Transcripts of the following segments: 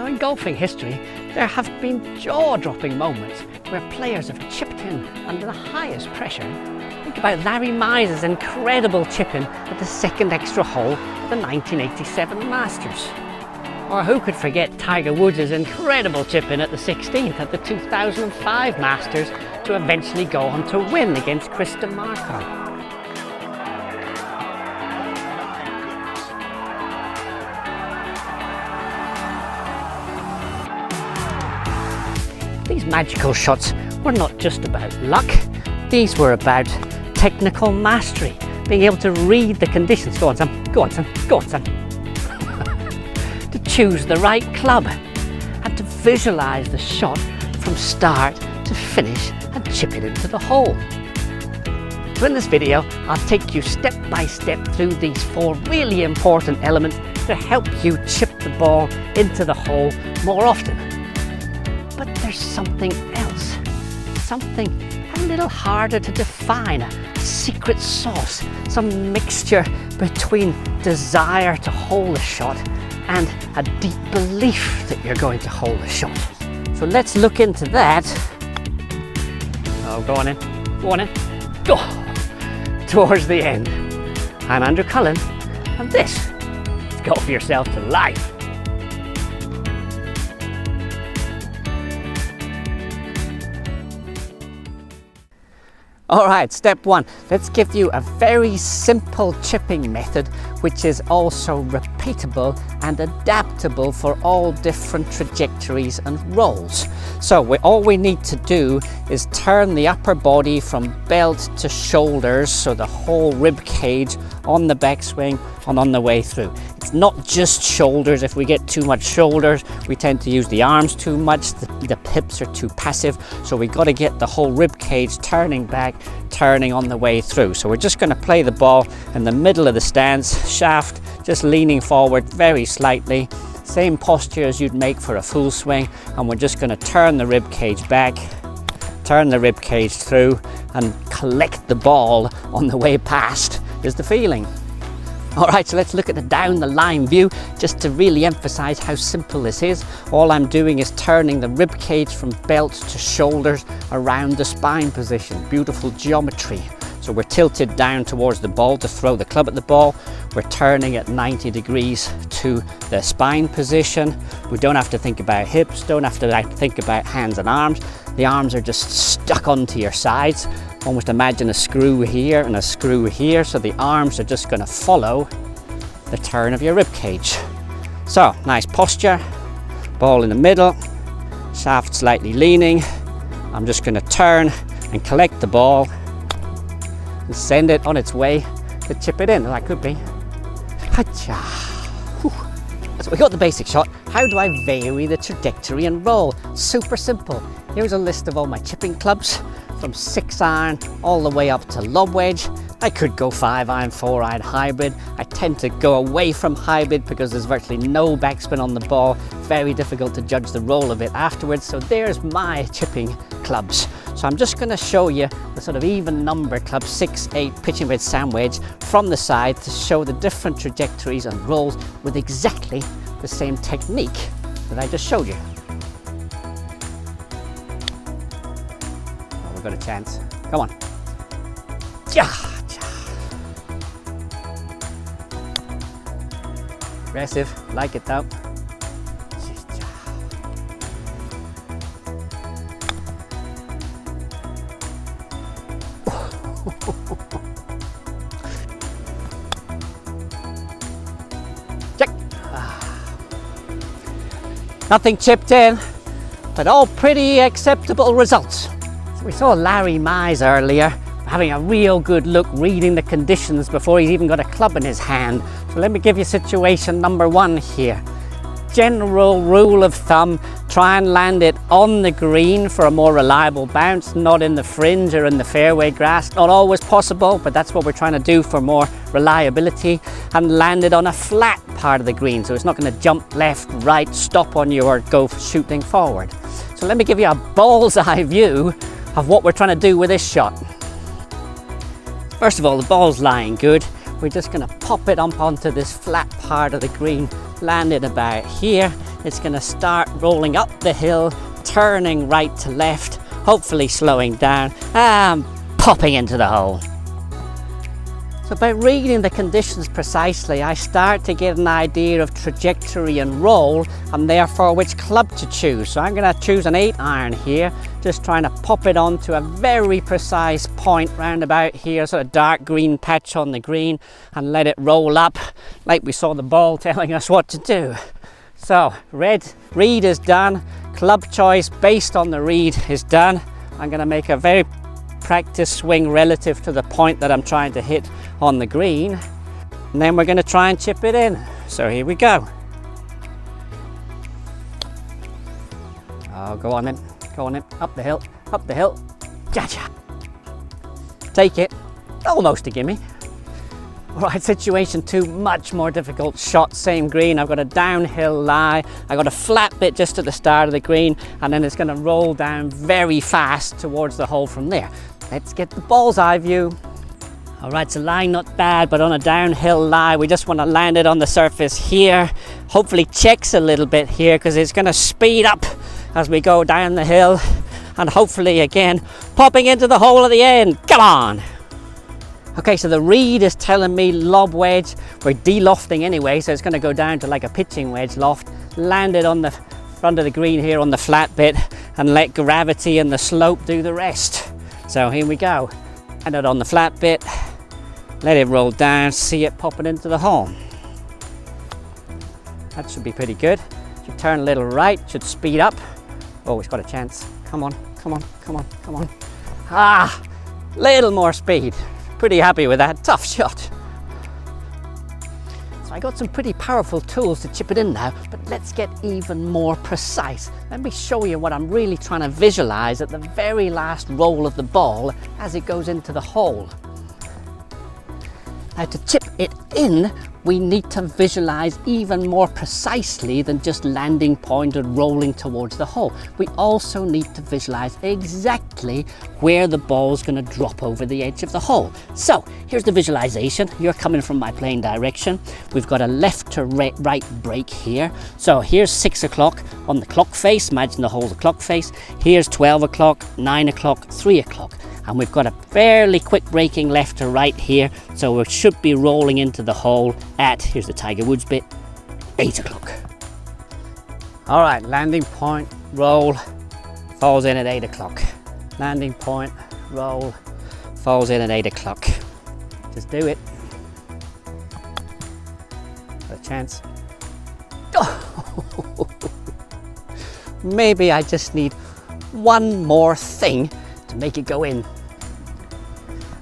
in golfing history, there have been jaw-dropping moments where players have chipped in under the highest pressure. Think about Larry Mize's incredible chip-in at the second extra hole of the 1987 Masters. Or who could forget Tiger Woods' incredible chip-in at the 16th at the 2005 Masters to eventually go on to win against Chris DeMarco. These magical shots were not just about luck, these were about technical mastery, being able to read the conditions. Go on, son, go on, son, go on, son. To choose the right club and to visualize the shot from start to finish and chip it into the hole. So in this video, I'll take you step by step through these 4 really important elements to help you chip the ball into the hole more often. But there's something else, something a little harder to define, a secret sauce, some mixture between desire to hole a shot and a deep belief that you're going to hole a shot. So let's look into that. Oh, go on in, go on in, go! Towards the end. I'm Andrew Cullen, and this is Golf Yourself to Life. Alright, step 1. Let's give you a very simple chipping method which is also repeatable and adaptable for all different trajectories and rolls. So all we need to do is turn the upper body from belt to shoulders, so the whole rib cage on the backswing and on the way through. It's not just shoulders. If we get too much shoulders, we tend to use the arms too much, the hips are too passive, so we got to get the whole rib cage turning back, turning on the way through. So we're just going to play the ball in the middle of the stance, shaft just leaning forward very slightly, same posture as you'd make for a full swing, and we're just going to turn the rib cage back, turn the rib cage through and collect the ball on the way past is the feeling. Alright, so let's look at the down the line view just to really emphasize how simple this is. All I'm doing is turning the rib cage from belt to shoulders around the spine position. Beautiful geometry. So we're tilted down towards the ball to throw the club at the ball. We're turning at 90 degrees to the spine position. We don't have to think about hips, don't have to think about hands and arms. The arms are just stuck onto your sides. Almost imagine a screw here and a screw here, so the arms are just going to follow the turn of your rib cage. So, nice posture, ball in the middle, shaft slightly leaning. I'm just going to turn and collect the ball and send it on its way to chip it in. That could be. So we got the basic shot. How do I vary the trajectory and roll? Super simple. Here's a list of all my chipping clubs, from 6-iron all the way up to lob wedge. I could go 5-iron, 4-iron hybrid. I tend to go away from hybrid because there's virtually no backspin on the ball. Very difficult to judge the roll of it afterwards. So there's my chipping clubs. So I'm just going to show you the sort of even number clubs, 6, 8 pitching wedge, sand wedge from the side to show the different trajectories and rolls with exactly the same technique that I just showed you. We've got a chance. Come on. Aggressive, like it though. Check. Nothing chipped in, but all pretty acceptable results. We saw Larry Mize earlier having a real good look reading the conditions before he's even got a club in his hand. So let me give you situation number 1 here. General rule of thumb, try and land it on the green for a more reliable bounce, not in the fringe or in the fairway grass. Not always possible, but that's what we're trying to do for more reliability. And land it on a flat part of the green, so it's not going to jump left, right, stop on you or go shooting forward. So let me give you a bullseye view of what we're trying to do with this shot. First of all, the ball's lying good. We're just going to pop it up onto this flat part of the green, land it about here. it's going to start rolling up the hill, turning right to left, hopefully slowing down and popping into the hole. So by reading the conditions precisely, I start to get an idea of trajectory and roll, and therefore which club to choose. So I'm going to choose an 8-iron here, just trying to pop it onto a very precise point round about here, sort of dark green patch on the green, and let it roll up like we saw the ball telling us what to do. So read is done, club choice based on the read is done. I'm going to make a very practice swing relative to the point that I'm trying to hit on the green, and then we're going to try and chip it in. So here we go. Oh, go on in, up the hill, gotcha. Take it, almost a gimme. All right, situation 2, much more difficult shot, same green. I've got a downhill lie, I got a flat bit just at the start of the green, and then it's going to roll down very fast towards the hole from there. Let's get the ball's eye view. All right, so lie not bad, but on a downhill lie, we just want to land it on the surface here. Hopefully checks a little bit here, because it's going to speed up as we go down the hill, and hopefully again popping into the hole at the end. Come on. Okay, so the read is telling me lob wedge. We're de-lofting anyway, so it's going to go down to like a pitching wedge loft. Land it on the front of the green here on the flat bit, and let gravity and the slope do the rest. So here we go. Land it on the flat bit. Let it roll down, see it popping into the hole. That should be pretty good. Should turn a little right, should speed up. Oh, it's got a chance. Come on. Ah, little more speed. Pretty happy with that, tough shot. So I got some pretty powerful tools to chip it in now, but let's get even more precise. Let me show you what I'm really trying to visualize at the very last roll of the ball as it goes into the hole. Now to chip it in, we need to visualize even more precisely than just landing point and rolling towards the hole. We also need to visualize exactly where the ball is going to drop over the edge of the hole. So here's the visualization. You're coming from my playing direction. We've got a left to right break here. So here's 6 o'clock on the clock face. Imagine the hole's a clock face. Here's 12 o'clock, 9 o'clock, 3 o'clock. And we've got a fairly quick breaking left to right here, so we should be rolling into the hole at, here's the Tiger Woods bit, 8 o'clock. All right, landing point, roll, falls in at 8 o'clock. Landing point, roll, falls in at 8 o'clock. Just do it. Got a chance. Oh. Maybe I just need one more thing to make it go in.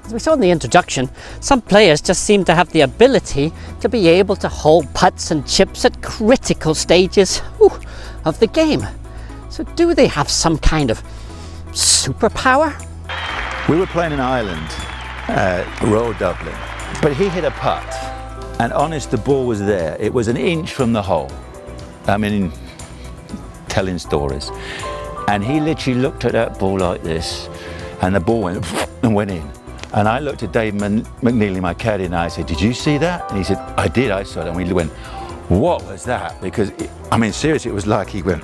As we saw in the introduction, some players just seem to have the ability to be able to hold putts and chips at critical stages of the game. So do they have some kind of superpower? We were playing in Ireland, Royal Dublin, but he hit a putt, and honest, the ball was there. It was an inch from the hole. I mean, telling stories. And he literally looked at that ball like this, and the ball went and went in. And I looked at Dave McNeely, my caddy, and I said, "Did you see that?" And he said, "I did, I saw it." And we went, "What was that?" Because, I mean, seriously, it was like he went,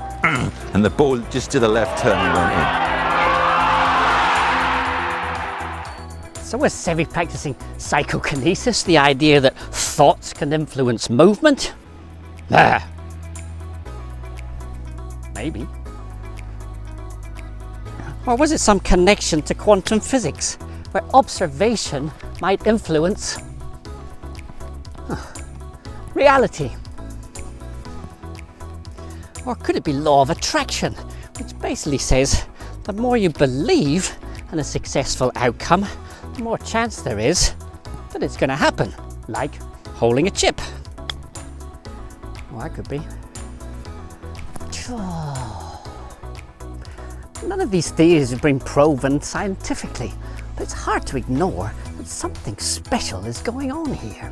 and the ball just to the left turn and went in. So was Sevi practicing psychokinesis, the idea that thoughts can influence movement? Maybe. Or was it some connection to quantum physics, where observation might influence reality? Or could it be law of attraction, which basically says the more you believe in a successful outcome, the more chance there is that it's going to happen, like holding a chip. Well, that could be. None of these theories have been proven scientifically, but it's hard to ignore that something special is going on here.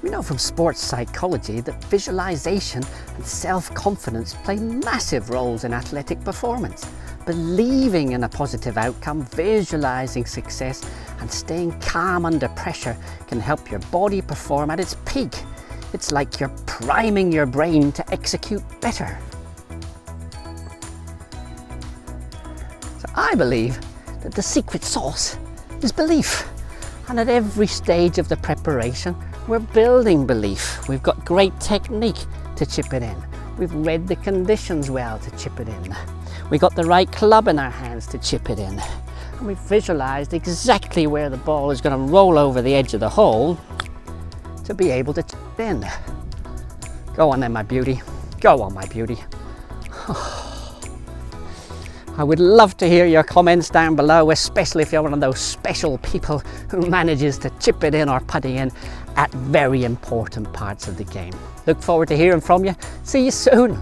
We know from sports psychology that visualization and self-confidence play massive roles in athletic performance. Believing in a positive outcome, visualizing success, and staying calm under pressure can help your body perform at its peak. It's like you're priming your brain to execute better. So I believe that the secret sauce is belief. And at every stage of the preparation, we're building belief. We've got great technique to chip it in. We've read the conditions well to chip it in. We got the right club in our hands to chip it in. And we've visualized exactly where the ball is going to roll over the edge of the hole to be able to chip it in. Go on then, my beauty. Go on, my beauty. I would love to hear your comments down below, especially if you're one of those special people who manages to chip it in or putting in at very important parts of the game. Look forward to hearing from you. See you soon.